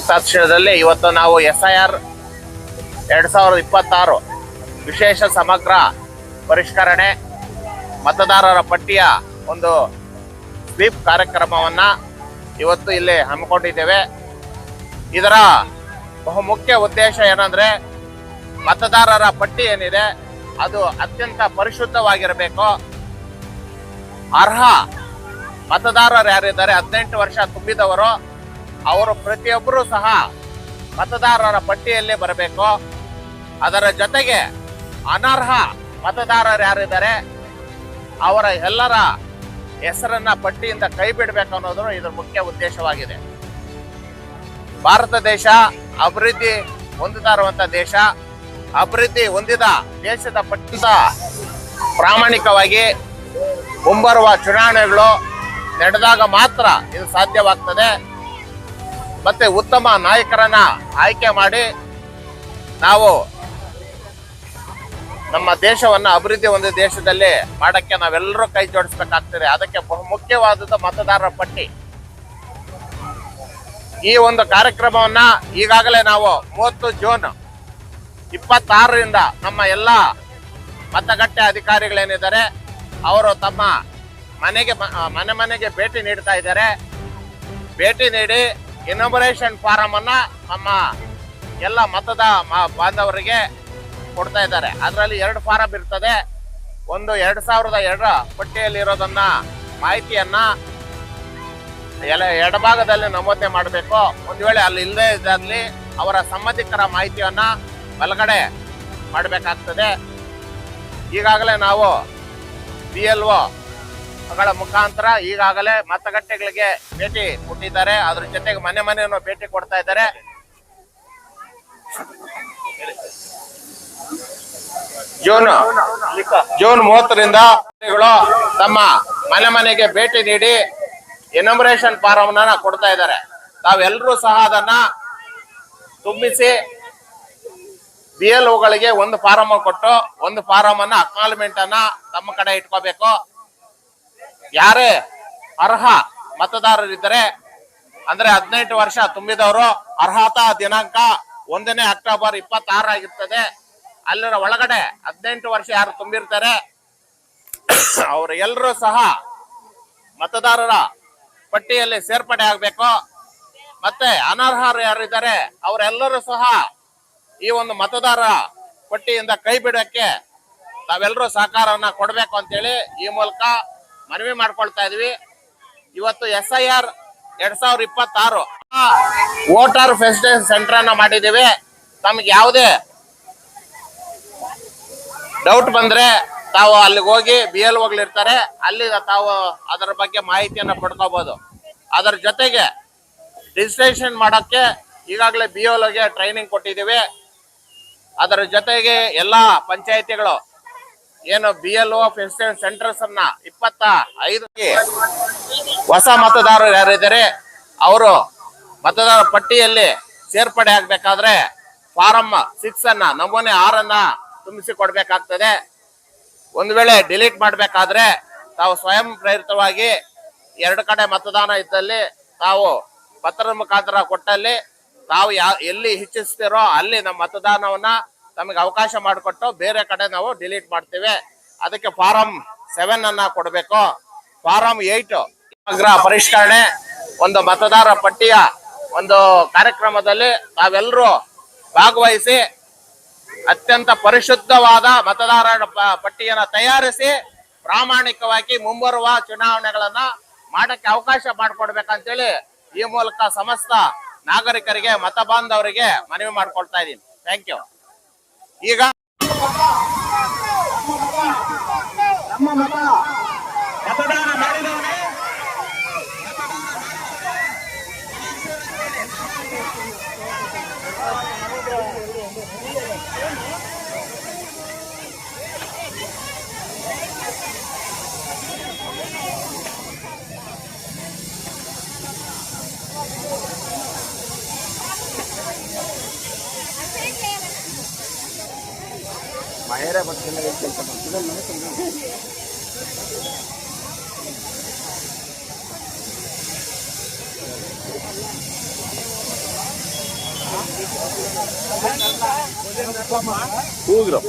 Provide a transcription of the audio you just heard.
ತಕ್ಷಣದಲ್ಲಿ ಇವತ್ತು ನಾವು SIR 2026 ವಿಶೇಷ ಸಮಗ್ರ ಪರಿಷ್ಕರಣೆ ಮತದಾರರ ಪಟ್ಟಿಯ ಒಂದು ಸ್ವೀಪ್ ಕಾರ್ಯಕ್ರಮವನ್ನ ಇವತ್ತು ಇಲ್ಲಿ ಹಮ್ಮಿಕೊಂಡಿದ್ದೇವೆ. ಇದರ ಬಹುಮುಖ್ಯ ಉದ್ದೇಶ ಏನಂದ್ರೆ ಮತದಾರರ ಪಟ್ಟಿ ಏನಿದೆ ಅದು ಅತ್ಯಂತ ಪರಿಶುದ್ಧವಾಗಿರಬೇಕು. ಅರ್ಹ ಮತದಾರರು ಯಾರಿದ್ದಾರೆ 18 ವರ್ಷ ತುಂಬಿದವರು ಅವರು ಪ್ರತಿಯೊಬ್ಬರು ಸಹ ಮತದಾರರ ಪಟ್ಟಿಯಲ್ಲಿ ಬರಬೇಕು. ಅದರ ಜೊತೆಗೆ ಅನರ್ಹ ಮತದಾರರು ಯಾರಿದ್ದಾರೆ ಅವರ ಎಲ್ಲರ ಹೆಸರನ್ನ ಪಟ್ಟಿಯಿಂದ ಕೈ ಬಿಡಬೇಕು ಅನ್ನೋದು ಇದರ ಮುಖ್ಯ ಉದ್ದೇಶವಾಗಿದೆ. ಭಾರತ ದೇಶ ಅಭಿವೃದ್ಧಿ ಹೊಂದುತ್ತಾ ಇರುವಂತಹ ದೇಶ. ಅಭಿವೃದ್ಧಿ ಹೊಂದಿದ ದೇಶದ ಪಟ್ಟಿಯಿಂದ ಪ್ರಾಮಾಣಿಕವಾಗಿ ಮುಂಬರುವ ಚುನಾವಣೆಗಳು ನಡೆದಾಗ ಮಾತ್ರ ಇದು ಸಾಧ್ಯವಾಗ್ತದೆ. ಮತ್ತೆ ಉತ್ತಮ ನಾಯಕರನ್ನ ಆಯ್ಕೆ ಮಾಡಿ ನಾವು ನಮ್ಮ ದೇಶವನ್ನ ಅಭಿವೃದ್ಧಿ ಹೊಂದಿದ ದೇಶದಲ್ಲಿ ಮಾಡಕ್ಕೆ ನಾವೆಲ್ಲರೂ ಕೈ ಜೋಡಿಸ್ಬೇಕಾಗ್ತದೆ. ಅದಕ್ಕೆ ಬಹುಮುಖ್ಯವಾದದ್ದು ಮತದಾರರ ಪಟ್ಟಿ. ಈ ಒಂದು ಕಾರ್ಯಕ್ರಮವನ್ನ ಈಗಾಗಲೇ ನಾವು 30 ಜೂನ್ 26ರಿಂದ ನಮ್ಮ ಎಲ್ಲ ಮತಗಟ್ಟೆ ಅಧಿಕಾರಿಗಳೇನಿದ್ದಾರೆ ಅವರು ತಮ್ಮ ಮನೆಗೆ ಭೇಟಿ ನೀಡ್ತಾ ಇದ್ದಾರೆ. ಭೇಟಿ ನೀಡಿ ಇನಾಗ್ಯುರೇಷನ್ ಫಾರಂ ಅನ್ನ ನಮ್ಮ ಎಲ್ಲ ಬಾಂಧವರಿಗೆ ಕೊಡ್ತಾ ಇದ್ದಾರೆ. ಅದರಲ್ಲಿ 2 ಫಾರಂ ಇರ್ತದೆ. ಒಂದು 2002 ಪಟ್ಟಿಯಲ್ಲಿ ಇರೋದನ್ನ ಮಾಹಿತಿಯನ್ನ ಎಡಭಾಗದಲ್ಲಿ ನಮೂದನೆ ಮಾಡಬೇಕು. ಒಂದು ವೇಳೆ ಅಲ್ಲಿ ಇಲ್ಲದೆ ಇದ್ದಾಗಲಿ ಅವರ ಸಂಬಂಧಿಕರ ಮಾಹಿತಿಯನ್ನ ಬಲಗಡೆ ಮಾಡಬೇಕಾಗ್ತದೆ. ಈಗಾಗಲೇ ನಾವು BLO ಗಳ ಮುಖಾಂತರ ಈಗಾಗಲೇ ಮತಗಟ್ಟೆಗಳಿಗೆ ಭೇಟಿ ಕೊಟ್ಟಿದ್ದಾರೆ. ಅದ್ರ ಜೊತೆಗೆ ಮನೆಯನ್ನು ಭೇಟಿ ಕೊಡ್ತಾ ಇದ್ದಾರೆ. ಜೂನ್ 30ರಿಂದ ತಮ್ಮ ಮನೆಗೆ ಭೇಟಿ ನೀಡಿ ಎನ್ಯುಮರೇಷನ್ ಫಾರಂ ಅನ್ನ ಕೊಡ್ತಾ ಇದ್ದಾರೆ. ತಾವೆಲ್ಲರೂ ಸಹ ಅದನ್ನ ತುಂಬಿಸಿ BLOಗಳಿಗೆ ಒಂದು ಫಾರಂ ಕೊಟ್ಟು ಒಂದು ಫಾರಂ ಅನ್ನ ಅಕ್ನಾಲ್ಮೆಂಟ್ ಅನ್ನ ತಮ್ಮ ಕಡೆ ಇಟ್ಕೋಬೇಕು. ಯಾರೇ ಅರ್ಹ ಮತದಾರರಿದ್ದರೆ ಅಂದ್ರೆ 18 ವರ್ಷ ತುಂಬಿದವರು ಅರ್ಹತಾ ದಿನಾಂಕ 1ನೇ ಅಕ್ಟೋಬರ್ 26 ಆಗಿರ್ತದೆ. ಅಲ್ಲಿನ ಒಳಗಡೆ 18 ವರ್ಷ ಯಾರು ತುಂಬಿರ್ತಾರೆ ಅವರು ಎಲ್ಲರೂ ಸಹ ಮತದಾರರ ಪಟ್ಟಿಯಲ್ಲಿ ಸೇರ್ಪಡೆ ಆಗ್ಬೇಕು. ಮತ್ತೆ ಅನರ್ಹರು ಯಾರಿದ್ದಾರೆ ಅವರೆಲ್ಲರೂ ಸಹ ಈ ಒಂದು ಮತದಾರ ಪಟ್ಟಿಯಿಂದ ಕೈ ಬಿಡೋಕ್ಕೆ ತಾವೆಲ್ಲರೂ ಸಹಕಾರವನ್ನ ಕೊಡ್ಬೇಕು ಅಂತೇಳಿ ಈ ಮೂಲಕ ಮನವಿ ಮಾಡ್ಕೊಳ್ತಾ ಇದೀವಿ. ಇವತ್ತು SIR 2026 ವೋಟರ್ ಫೆಸಿಲಿಟೇಷನ್ ಸೆಂಟರ್ ಅನ್ನ ಮಾಡಿದ್ದೀವಿ. ತಮಗೆ ಯಾವುದೇ ಡೌಟ್ ಬಂದ್ರೆ ತಾವು ಅಲ್ಲಿಗೆ ಹೋಗಿ BLOಗಳಿರ್ತಾರೆ, ಅಲ್ಲಿ ತಾವು ಅದರ ಬಗ್ಗೆ ಮಾಹಿತಿಯನ್ನ ಪಡ್ಕೋಬಹುದು. ಅದರ ಜೊತೆಗೆ ರಿಜಿಸ್ಟ್ರೇಷನ್ ಮಾಡೋಕ್ಕೆ ಈಗಾಗಲೇ BLOಗೆ ಟ್ರೈನಿಂಗ್ ಕೊಟ್ಟಿದ್ದೀವಿ. ಅದರ ಜೊತೆಗೆ ಎಲ್ಲಾ ಪಂಚಾಯಿತಿಗಳು ಏನು BLO ಫೆಸಿಲಿಟೇಷನ್ ಸೆಂಟರ್ಸ್ ಅನ್ನ 25ಕ್ಕೆ ಹೊಸ ಮತದಾರರು ಯಾರಿದ್ದಾರೆ ಅವರು ಮತದಾರ ಪಟ್ಟಿಯಲ್ಲಿ ಸೇರ್ಪಡೆ ಆಗ್ಬೇಕಾದ್ರೆ ಫಾರಂ 6 ಅನ್ನ ನಮೂನೆ 6 ಅನ್ನ ತುಂಬಿಸಿ ಕೊಡ್ಬೇಕಾಗ್ತದೆ. ಒಂದು ವೇಳೆ ಡಿಲೀಟ್ ಮಾಡ್ಬೇಕಾದ್ರೆ ತಾವು ಸ್ವಯಂ ಪ್ರೇರಿತವಾಗಿ 2 ಕಡೆ ಮತದಾನ ಇದ್ದಲ್ಲಿ ತಾವು ಪತ್ರದ ಮುಖಾಂತರ ಕೊಟ್ಟಲ್ಲಿ ತಾವು ಎಲ್ಲಿ ಇಚ್ಛಿಸ್ತಿರೋ ಅಲ್ಲಿ ನಮ್ಮ ಮತದಾನವನ್ನ ತಮಗೆ ಅವಕಾಶ ಮಾಡಿಕೊಟ್ಟು ಬೇರೆ ಕಡೆ ನಾವು ಡಿಲೀಟ್ ಮಾಡ್ತೇವೆ. ಅದಕ್ಕೆ ಫಾರಂ 7 ಅನ್ನ ಕೊಡಬೇಕು. ಫಾರಂ 8 ಸಮಗ್ರ ಪರಿಷ್ಕರಣೆ ಒಂದು ಮತದಾರ ಪಟ್ಟಿಯ ಒಂದು ಕಾರ್ಯಕ್ರಮದಲ್ಲಿ ತಾವೆಲ್ಲರೂ ಭಾಗವಹಿಸಿ ಅತ್ಯಂತ ಪರಿಶುದ್ಧವಾದ ಮತದಾರರ ಪಟ್ಟಿಯನ್ನ ತಯಾರಿಸಿ ಪ್ರಾಮಾಣಿಕವಾಗಿ ಮುಂಬರುವ ಚುನಾವಣೆಗಳನ್ನ ಮಾಡಕ್ಕೆ ಅವಕಾಶ ಮಾಡಿಕೊಡ್ಬೇಕಂತೇಳಿ ಈ ಮೂಲಕ ಸಮಸ್ತ ನಾಗರಿಕರಿಗೆ ಮತ ಬಾಂಧವರಿಗೆ ಮನವಿ ಮಾಡ್ಕೊಳ್ತಾ ಇದ್ದೀನಿ. Thank you. ಈಗ ನಮ್ಮ ಮತದಾನ ಮಾಡಿದವನೇ Mahera porque me dice que partido no es un ಕೂಗ್ರು